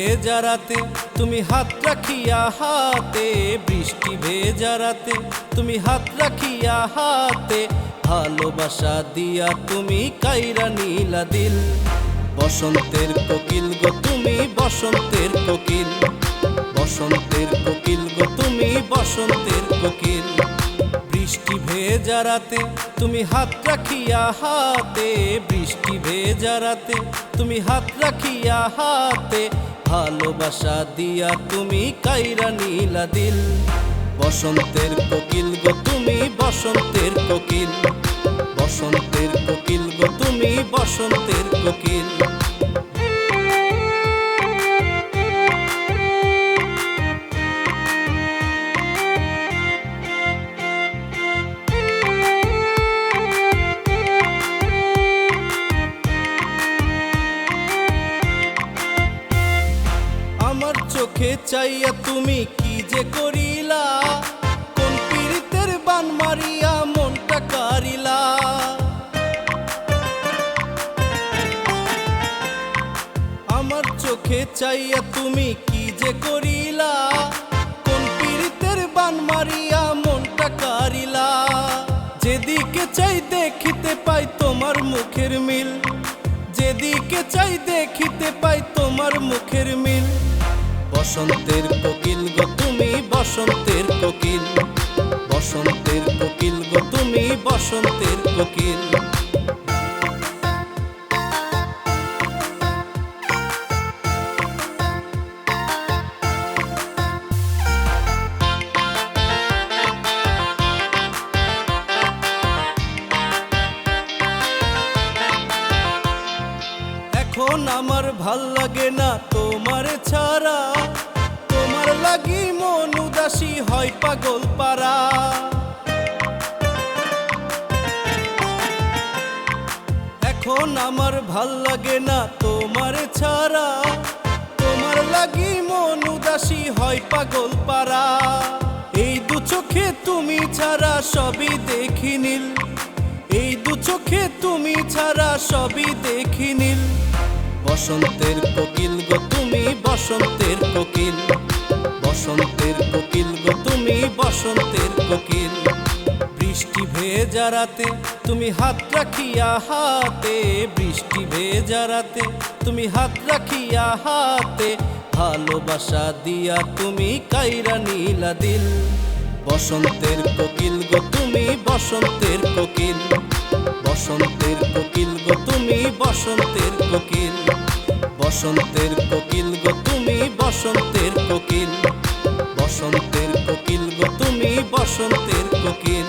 ভেজা রাতে তুমি হাত রাখিয়া হাতে, বৃষ্টি ভেজা রাতে তুমি হাত রাখিয়া হাতে, ভালোবাসা দিয়া তুমি কাইরা নীলা দিল। বসন্তের কোকিল গো তুমি বসন্তের কোকিল, বসন্তের কোকিল গো তুমি বসন্তের কোকিল। বৃষ্টি ভেজা রাতে তুমি হাত রাখিয়া হাতে, বৃষ্টি ভেজা রাতে তুমি হাত রাখিয়া হাতে, ভালোবাসা দিয়া তুমি কাইরা নীলা দিল। বসন্তের কোকিল গো তুমি বসন্তের কোকিল, বসন্তের কোকিল গো তুমি বসন্তের কোকিল। আমার চোখে চাইয়া তুমি কি যে করিলা, কোন পীড়িতের বান মারিয়া মনটা কারিলা। আমার চোখে চাইয়া তুমি কি যে করিলা, কোন পীড়িতের বান মারিয়া মনটা কারিলা। যেদিকে চাই দেখিতে পাই তোমার মুখের মিল, যেদিকে চাই দেখিতে পাই তোমার মুখের মিল। বসন্তের কোকিল গো তুমি বসন্তের কোকিল, বসন্তের কোকিল গো তুমি বসন্তের কোকিল। এখন আমার ভাল লাগে না তোমার ছাড়া, তোমার লাগি মন উদাসী হয় পাগল পারা। এখন আমার ভাল লাগে না তোমার ছাড়া, তোমার লাগি মন উদাসী হয় পাগল পারা। এই দু চোখে তুমি ছাড়া সবই দেখি নীল, এই দু চোখে তুমি ছাড়া সবই দেখি নীল। বসন্তের কোকিল গো তুমি বসন্তের কোকিল, বসন্তের কোকিল গো তুমি বসন্তের কোকিল। বৃষ্টি ভেজা রাতে তুমি হাত রাখিয়া হাতে, বৃষ্টি ভেজা রাতে তুমি হাত রাখিয়া হাতে, ভালোবাসা দিয়া তুমি কাইরা নীলা দিল। বসন্তের কোকিল গো তুমি বসন্তের কোকিল, বসন্তের কোকিল গো তুমি বসন্তের কোকিল, বসন্তের কোকিল গো তুমি বসন্তের কোকিল, বসন্তের কোকিল গো তুমি বসন্তের কোকিল।